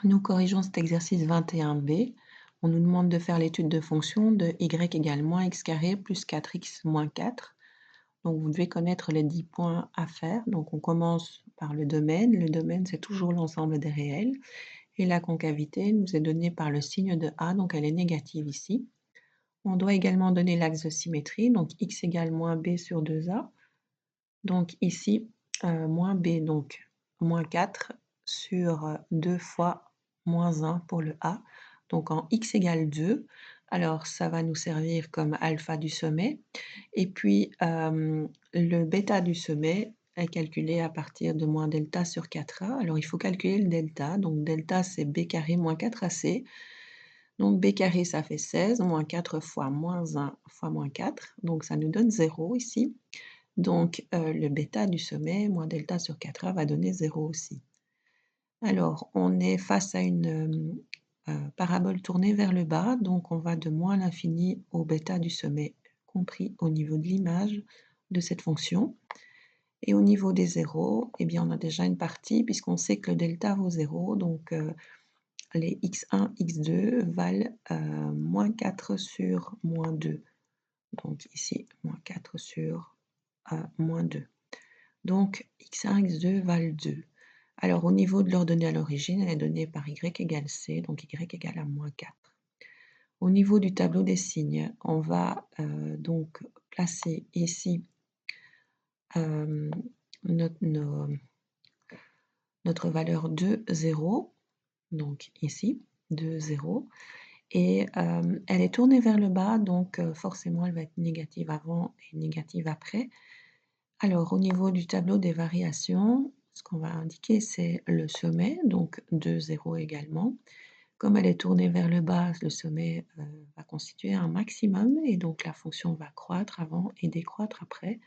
Nous corrigeons cet exercice 21b. On nous demande de faire l'étude de fonction de y égale moins x carré plus 4x moins 4. Donc vous devez connaître les 10 points à faire. Donc on commence par le domaine. Le domaine, c'est toujours l'ensemble des réels. Et la concavité nous est donnée par le signe de A, donc elle est négative ici. On doit également donner l'axe de symétrie, donc x égale moins b sur 2a. Donc ici, moins b, donc moins 4 sur 2 fois moins 1 pour le a. Donc en x égale 2, alors ça va nous servir comme alpha du sommet. Et puis le bêta du sommet est calculé à partir de moins delta sur 4a. Alors il faut calculer le delta. Donc delta, c'est b carré moins 4ac. Donc b carré, ça fait 16, moins 4 fois moins 1 fois moins 4. Donc ça nous donne 0 ici. Donc le bêta du sommet, moins delta sur 4a, va donner 0 aussi. Alors, on est face à une parabole tournée vers le bas, donc on va de moins l'infini au bêta du sommet, compris au niveau de l'image de cette fonction. Et au niveau des zéros, eh bien, on a déjà une partie, puisqu'on sait que le delta vaut 0, donc les x1, x2 valent moins 4 sur moins 2. Donc ici, moins 4 sur moins 2. Donc x1, x2 valent 2. Alors au niveau de leur donnée à l'origine, elle est donnée par y égale c, donc y égale à moins 4. Au niveau du tableau des signes, on va donc placer ici euh, notre valeur de 0, donc ici, de 0, et elle est tournée vers le bas, donc forcément elle va être négative avant et négative après. Alors, au niveau du tableau des variations, ce qu'on va indiquer, c'est le sommet, donc de 0 également. Comme elle est tournée vers le bas, le sommet va constituer un maximum et donc la fonction va croître avant et décroître après.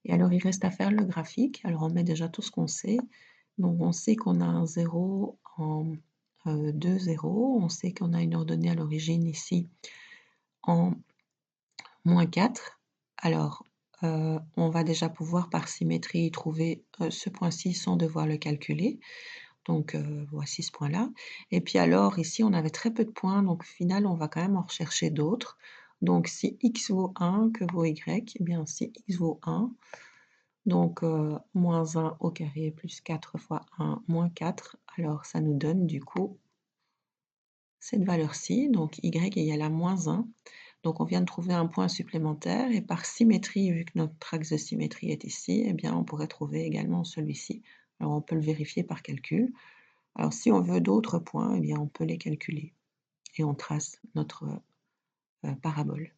Et alors, il reste à faire le graphique. Alors, on met déjà tout ce qu'on sait. Donc, on sait qu'on a un 0 en 2 0. On sait qu'on a une ordonnée à l'origine ici en moins 4. Alors, on va déjà pouvoir par symétrie trouver ce point-ci sans devoir le calculer. Donc, voici ce point-là. Et puis alors, ici, on avait très peu de points, donc au final, on va quand même en rechercher d'autres. Donc, si x vaut 1, que vaut y? Eh bien, si x vaut 1, donc moins 1 au carré plus 4 fois 1, moins 4, alors ça nous donne du coup cette valeur-ci, donc y égale à moins 1. Donc on vient de trouver un point supplémentaire et par symétrie, vu que notre axe de symétrie est ici, eh bien on pourrait trouver également celui-ci. Alors on peut le vérifier par calcul. Alors si on veut d'autres points, eh bien on peut les calculer et on trace notre parabole.